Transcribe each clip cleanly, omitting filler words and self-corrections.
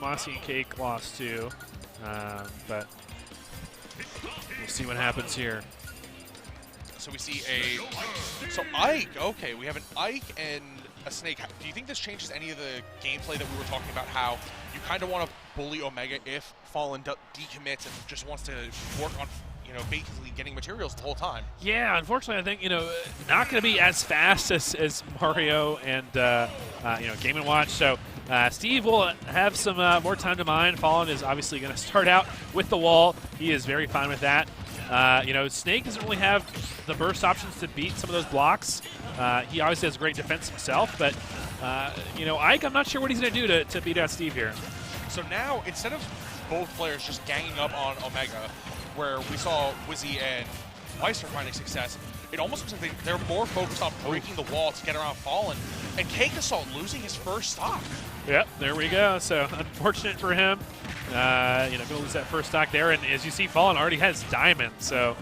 Mossy and Cake lost too, but we'll see what happens here. So we see so Ike, okay, we have an Ike and a Snake. Do you think this changes any of the gameplay that we were talking about, how you kind of want to bully Omega if Fallen decommits and just wants to work on, you know, basically getting materials the whole time? Yeah, unfortunately, I think, you know, not going to be as fast as Mario and, you know, Game & Watch. So Steve will have some more time to mine. Fallen is obviously going to start out with the wall. He is very fine with that. You know, Snake doesn't really have the burst options to beat some of those blocks. He obviously has great defense himself, but, you know, Ike, I'm not sure what he's going to do to beat out Steve here. So now, instead of both players just ganging up on Omega, where we saw Wizzy and Meister finding success, it almost looks like they're more focused on breaking the wall to get around Fallen, and CakeAssault losing his first stock. Yep, there we go. So unfortunate for him. You know, going to lose that first stock there, and as you see, Fallen already has Diamond, so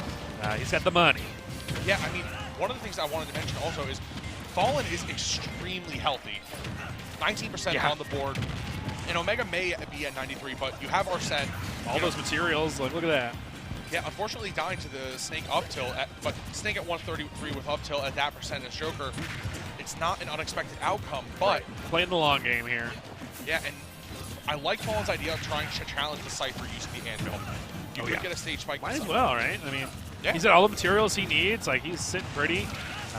he's got the money. Yeah, I mean, one of the things I wanted to mention also is Fallen is extremely healthy. 19% on the board. And Omega may be at 93, but you have Arsene. All those materials, like, look at that. Yeah, unfortunately dying to the Snake up tilt, but Snake at 133 with up tilt at that percentage Joker, it's not an unexpected outcome, but... Playing the long game here. Yeah, and I like Fallen's idea of trying to challenge the Cypher using the anvil. You could get a stage spike. Might as well, right? I mean, he's got all the materials he needs. Like, he's sitting pretty.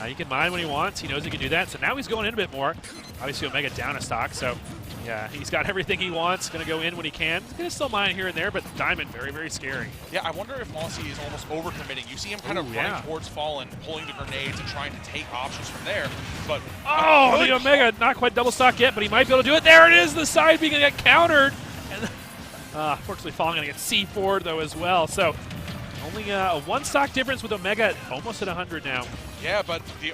He can mine when he wants. He knows he can do that. So now he's going in a bit more. Obviously, Omega down a stock, so... Yeah, he's got everything he wants. Going to go in when he can. He's going to still mine here and there, but Diamond, very, very scary. Yeah, I wonder if Mossy is almost overcommitting. You see him kind of running towards Fallen, pulling the grenades and trying to take options from there. But the Omega, not quite double stock yet, but he might be able to do it. There it is, the side being going to get countered. And unfortunately, Fallen going to get C4'd though as well. So only a one stock difference with Omega almost at 100 now. Yeah, but the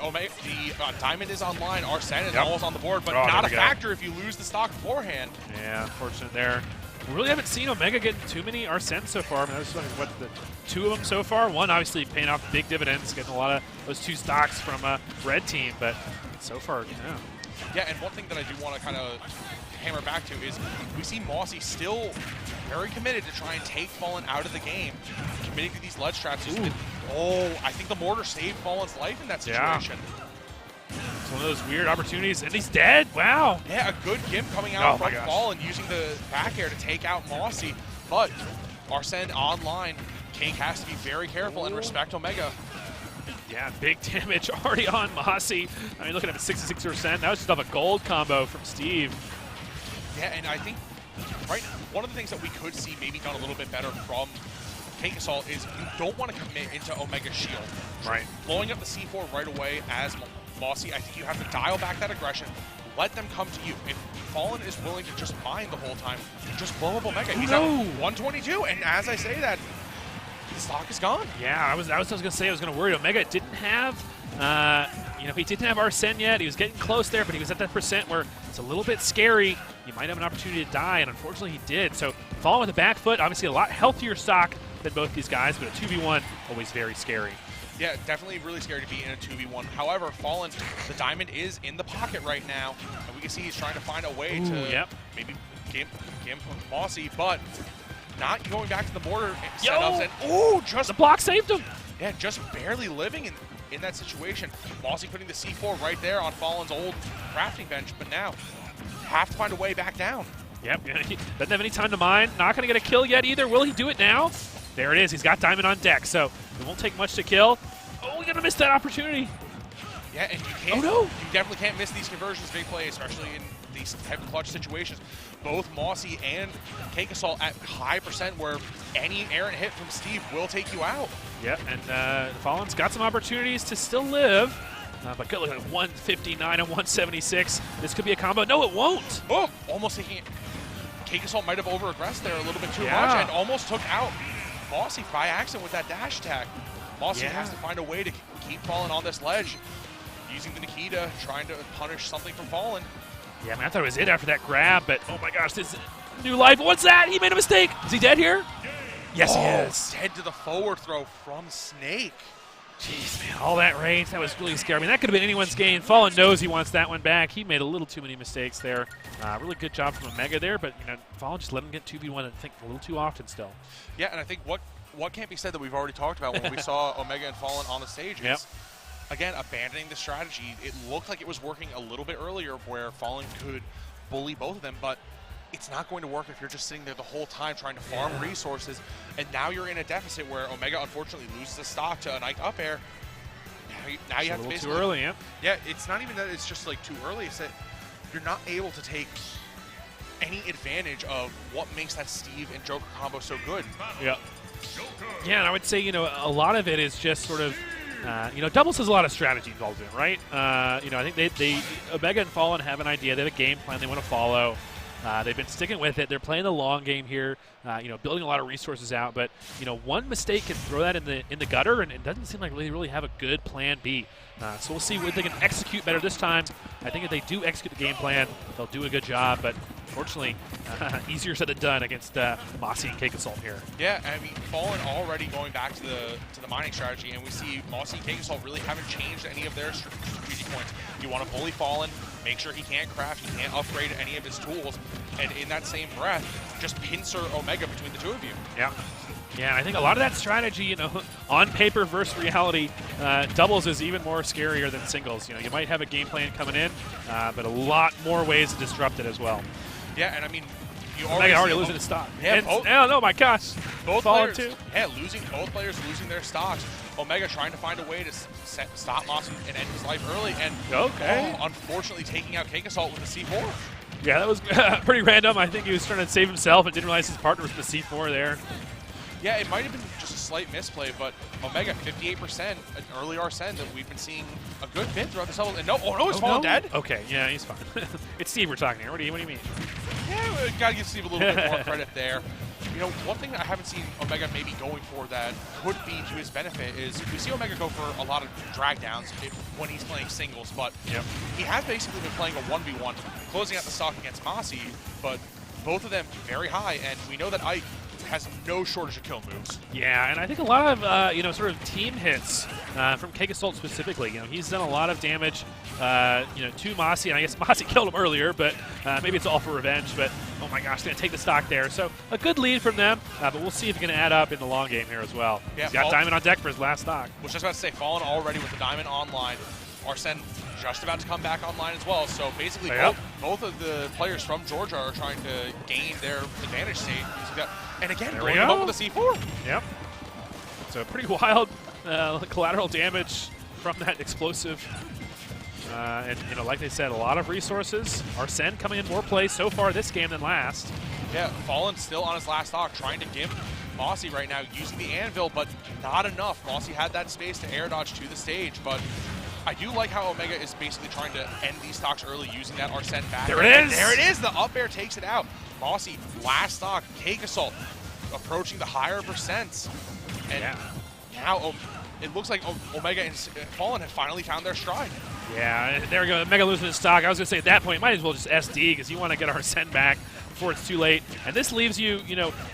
Diamond is online. Arsene is almost on the board, but not a factor if you lose the stock beforehand. Yeah, unfortunate there. We really haven't seen Omega getting too many Arsene so far. I mean, that's what, the two of them so far. One obviously paying off big dividends, getting a lot of those two stocks from Red Team, but so far, no. Yeah, and one thing that I do want to kind of hammer back to is we see Mossy still very committed to try and take Fallen out of the game, committing to these ledge traps. I think the mortar saved Fallen's life in that situation. It's one of those weird opportunities, and he's dead. Wow. Yeah, a good gimp coming out from Fallen, using the back air to take out Mossy, but Arsene online. Cake has to be very careful and respect Omega. Yeah, big damage already on Mossy. I mean, looking at 66%. That was just off a gold combo from Steve. Yeah, and I think one of the things that we could see maybe done a little bit better from CakeAssault is you don't want to commit into Omega's shield. Right. Blowing up the C4 right away as Mossy, I think you have to dial back that aggression. Let them come to you. If Fallen is willing to just mine the whole time, just blow up Omega. He's at 122, and as I say that, the stock is gone. Yeah, I was going to say I was going to worry. Omega didn't have, you know, he didn't have Arsene yet. He was getting close there, but he was at that percent where it's a little bit scary. You might have an opportunity to die, and unfortunately he did. So Fallen with the back foot, obviously a lot healthier stock than both these guys, but a 2v1, always very scary. Yeah, definitely really scary to be in a 2v1. However, Fallen, the Diamond is in the pocket right now, and we can see he's trying to find a way to maybe gimp Mossy, but not going back to the border setups. And just the block saved him. Yeah, just barely living in that situation. Mossy putting the C4 right there on Fallen's old crafting bench, but now have to find a way back down. Yep, he doesn't have any time to mine. Not going to get a kill yet either. Will he do it now? There it is. He's got Diamond on deck, so it won't take much to kill. Oh, we're going to miss that opportunity. Yeah, and you can't. You definitely can't miss these conversions they play, especially in these type of clutch situations. Both Mossy and CakeAssault at high percent, where any errant hit from Steve will take you out. Yep, and Fallen's got some opportunities to still live. But good look at 159 and 176. This could be a combo. No, it won't. Oh, almost taking it. CakeAssault might have over-aggressed there a little bit too much and almost took out Mossy by accident with that dash attack. Mossy has to find a way to keep Fallen on this ledge, using the Nikita, trying to punish something from Fallen. Yeah, I mean, I thought it was it after that grab, but oh my gosh, this new life. What's that? He made a mistake. Is he dead here? Yes, he is. Dead to the forward throw from Snake. Jeez, man, all that range, that was really scary. I mean, that could have been anyone's game. Fallen knows he wants that one back. He made a little too many mistakes there. Really good job from Omega there, but Fallen just let him get 2v1, I think, a little too often still. Yeah, and I think what can't be said that we've already talked about when we saw Omega and Fallen on the stage is, again, abandoning the strategy. It looked like it was working a little bit earlier where Fallen could bully both of them, but it's not going to work if you're just sitting there the whole time trying to farm resources, and now you're in a deficit where Omega unfortunately loses a stock to an Ike up air. Now you have to basically... too early, yeah. Yeah, it's not even that it's just like too early, it's that you're not able to take any advantage of what makes that Steve and Joker combo so good. Yeah. Yeah, and I would say, a lot of it is just sort of, doubles has a lot of strategy involved in it, right? I think they Omega and Fallen have an idea. They have a game plan they want to follow. They've been sticking with it. They're playing the long game here, building a lot of resources out. But, one mistake can throw that in the gutter, and it doesn't seem like they really have a good plan B. So we'll see if they can execute better this time. I think if they do execute the game plan, they'll do a good job. But unfortunately, easier said than done against Mossy and CakeAssault here. Yeah, I mean, Fallen already going back to the mining strategy, and we see Mossy and CakeAssault really haven't changed any of their strategic points. You want to bully Fallen, make sure he can't craft, he can't upgrade any of his tools, and in that same breath, just pincer Omega between the two of you. Yeah. Yeah, I think a lot of that strategy, on paper versus reality, doubles is even more scarier than singles. You might have a game plan coming in, but a lot more ways to disrupt it as well. Yeah, and I mean, you already losing his stock. Yeah, oh my gosh, both players too. Yeah, both players losing their stocks. Omega trying to find a way to stop Mossy and end his life early, and unfortunately taking out CakeAssault with the C4. Yeah, that was pretty random. I think he was trying to save himself and didn't realize his partner was the C4 there. Yeah, it might have been just a slight misplay, but Omega 58%, an early Arsene that we've been seeing a good bit throughout this level. And he's fallen dead. Okay, yeah, he's fine. It's Steve we're talking here. What do you mean? Yeah, we gotta give Steve a little bit more credit there. One thing that I haven't seen Omega maybe going for that could be to his benefit is we see Omega go for a lot of drag downs when he's playing singles, but he has basically been playing a 1v1, closing out the stock against Mossy, but both of them very high, and we know that Ike has no shortage of kill moves. Yeah, and I think a lot of sort of team hits from CakeAssault specifically. He's done a lot of damage to Mossy, and I guess Mossy killed him earlier, but maybe it's all for revenge. But oh my gosh, going to take the stock there. So a good lead from them, but we'll see if he can add up in the long game here as well. Yeah, he's got Diamond on deck for his last stock. Was just about to say, Fallen already with the Diamond online. Arsene just about to come back online as well. So basically, both of the players from Georgia are trying to gain their advantage state. And again, going up with the C4. Yep. So pretty wild collateral damage from that explosive. And like they said, a lot of resources. Arsene coming in more play so far this game than last. Yeah, Fallen still on his last stock, trying to give Mossy right now using the anvil, but not enough. Mossy had that space to air dodge to the stage, but I do like how Omega is basically trying to end these stocks early using that Arsene back. There it is! There it is! The up air takes it out. Mossy, last stock, CakeAssault, approaching the higher percents. And now it looks like Omega and Fallen have finally found their stride. Yeah, there we go. Omega losing his stock. I was going to say at that point, might as well just SD because you want to get Arsene back before it's too late. And this leaves you,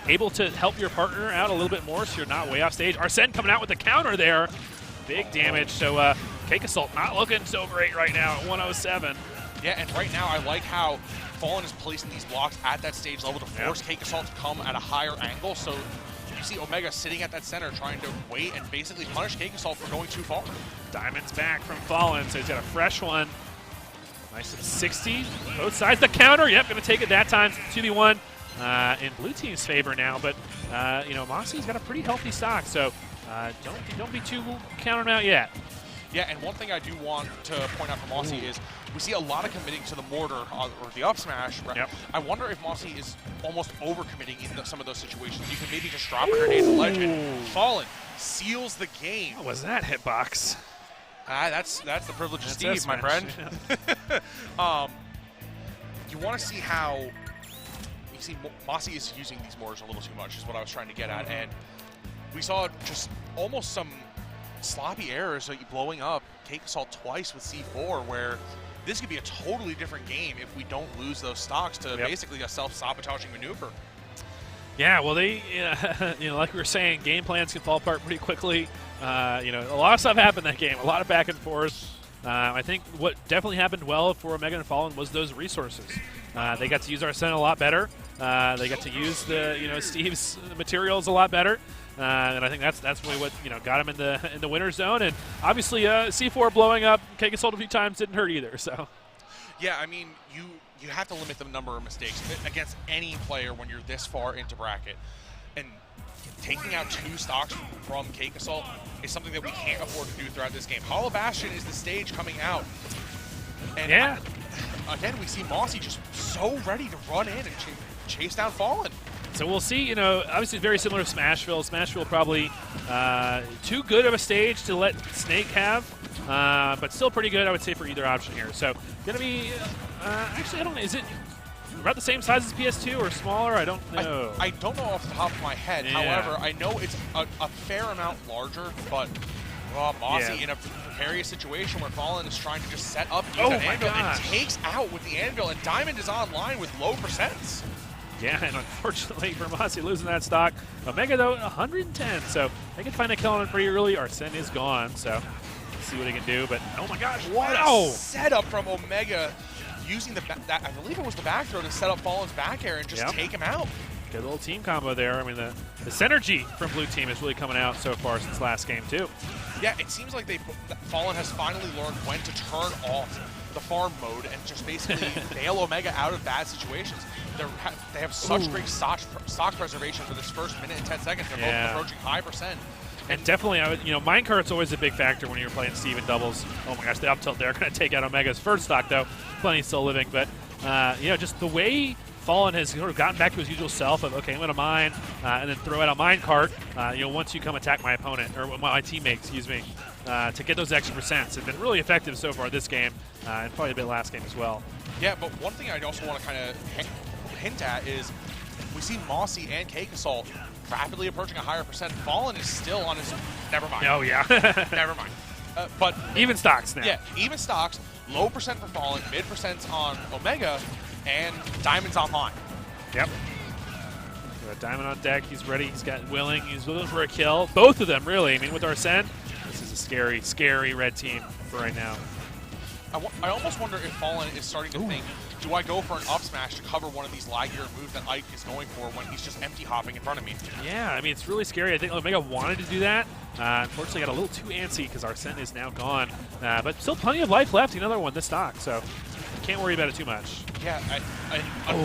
able to help your partner out a little bit more so you're not way off stage. Arsene coming out with the counter there. Big damage. So CakeAssault not looking so great right now at 107. Yeah, and right now I like how Fallen is placing these blocks at that stage level to force CakeAssault to come at a higher angle. So you see Omega sitting at that center trying to wait and basically punish CakeAssault for going too far. Diamond's back from Fallen, so he's got a fresh one. Nice and 60. Both sides. The counter. Yep, going to take it that time. 2v1 in blue team's favor now. But, Mossy's got a pretty healthy stock, so don't be too counting him out yet. Yeah, and one thing I do want to point out for Mossy is we see a lot of committing to the mortar or the up smash. Yep. I wonder if Mossy is almost overcommitting in some of those situations. You can maybe just drop a grenade to Legend. Fallen seals the game. What was that hitbox? That's the privilege of Steve, my friend. You want to see how Mossy is using these mortars a little too much is what I was trying to get at. And we saw just almost some sloppy errors blowing up CakeAssault twice with C4, where this could be a totally different game if we don't lose those stocks to basically a self-sabotaging maneuver. Yeah, well, they, like we were saying, game plans can fall apart pretty quickly. A lot of stuff happened that game, a lot of back and forth. I think what definitely happened well for Omega and Fallen was those resources. They got to use Arsene a lot better. They got to use Steve's materials a lot better. And I think that's really what got him in the winner's zone. And obviously, C4 blowing up CakeAssault a few times didn't hurt either. So, yeah, I mean, you have to limit the number of mistakes against any player when you're this far into bracket. And taking out 2 stocks from CakeAssault is something that we can't afford to do throughout this game. Hollow Bastion is the stage coming out. And yeah. Again, we see Mossy just so ready to run in and chase down Fallen. So we'll see, obviously very similar to Smashville. Smashville probably too good of a stage to let Snake have, but still pretty good, I would say, for either option here. So going to be, actually, I don't know, is it about the same size as PS2 or smaller? I don't know. I don't know off the top of my head. Yeah. However, I know it's a fair amount larger, but Mossy in a precarious situation where Fallen is trying to just set up an anvil and takes out with the anvil, and Diamond is online with low percents. Yeah, and unfortunately for Mossy losing that stock. Omega, though, 110, so they can find a kill on it pretty early. Arsene is gone, so let's see what he can do. But, oh my gosh, what a setup from Omega, using I believe it was the back throw to set up Fallen's back air and just take him out. Good little team combo there. I mean, the synergy from Blue Team is really coming out so far since last game, too. Yeah, it seems like Fallen has finally learned when to turn off the farm mode and just basically bail Omega out of bad situations. They have such great stock preservation for this first minute and 10 seconds. They're both approaching high percent. And definitely, minecart's always a big factor when you're playing Steve in doubles. Oh my gosh, the up tilt there going to take out Omega's first stock, though. Plenty still living. But, just the way Fallen has sort of gotten back to his usual self of, okay, I'm going to mine and then throw out a minecart, once you come attack my opponent, or my teammate, excuse me, to get those extra percents. It's been really effective so far this game, and probably a bit last game as well. Yeah, but one thing I also want to kind of hint at is we see Mossy and CakeAssault rapidly approaching a higher percent. Fallen is still on his... Never mind. Oh, yeah. Never mind. But even stocks now. Yeah, even stocks. Low percent for Fallen, mid percents on Omega, and Diamond's online. Yep. Got Diamond on deck. He's ready. He's got Willing. He's looking for a kill. Both of them, really. I mean, with Arsene, this is a scary, scary red team for right now. I almost wonder if Fallen is starting to think, do I go for an up smash to cover one of these laggier moves that Ike is going for when he's just empty hopping in front of me? Yeah, I mean, it's really scary. I think Omega wanted to do that. Unfortunately, got a little too antsy because Arsene is now gone. But still plenty of life left. Another one this stock, so can't worry about it too much. Yeah,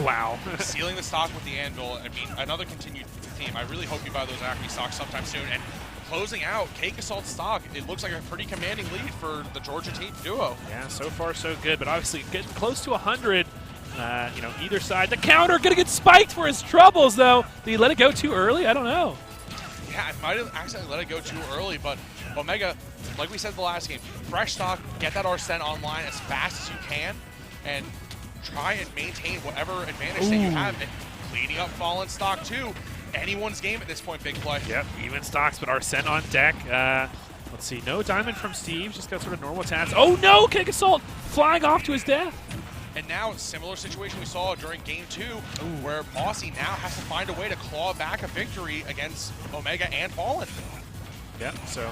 wow. Sealing the stock with the anvil, I mean, another continued theme. I really hope you buy those Acme stocks sometime soon. And closing out CakeAssault stock, it looks like a pretty commanding lead for the Georgia team duo. Yeah, so far so good, but obviously getting close to 100. Either side. The counter gonna get spiked for his troubles, though. Did he let it go too early? I don't know. Yeah, I might have accidentally let it go too early, but Omega, like we said the last game, fresh stock, get that Arsene online as fast as you can, and try and maintain whatever advantage that you have. And cleaning up Fallen stock, too. Anyone's game at this point, big play. Yep, even stocks, but Arsene on deck. Let's see, no diamond from Steve, just got sort of normal attacks. Oh no, CakeAssault flying off to his death. And now, a similar situation we saw during Game 2, where Mossy now has to find a way to claw back a victory against Omega and Fallen. Yep, so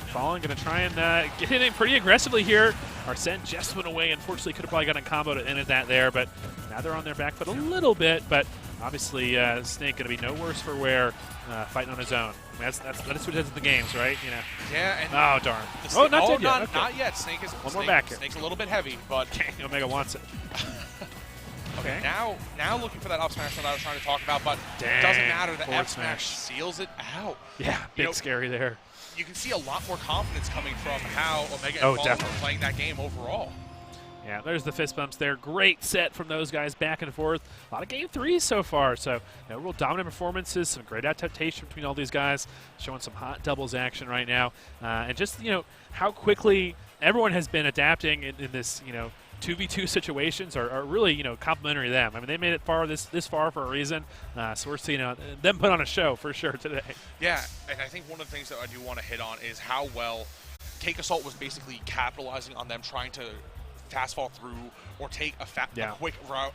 Fallen going to try and get in pretty aggressively here. Arsene just went away. Unfortunately, could have probably gotten a combo to end that there, but now they're on their back foot a little bit. But obviously, Snake going to be no worse for wear fighting on his own. I mean, that's what it does in the games, right? Yeah. And oh, darn. Oh, not dead yet. Okay. Not yet. Snake is one more back here. Snake's a little bit heavy, but Omega wants it. Okay, now looking for that up smash that I was trying to talk about, but it doesn't matter. The F smash seals it out. Yeah, big scary there. You can see a lot more confidence coming from how Omega and Fallen are playing that game overall. Yeah, there's the fist bumps there. Great set from those guys back and forth. A lot of game threes so far. So, real dominant performances, some great adaptation between all these guys, showing some hot doubles action right now. And just, how quickly everyone has been adapting in this, 2v2 situations are really, complimentary to them. I mean, they made it this far for a reason. So we're seeing them put on a show for sure today. Yeah, and I think one of the things that I do want to hit on is how well CakeAssault was basically capitalizing on them trying to fast fall through or take a quick route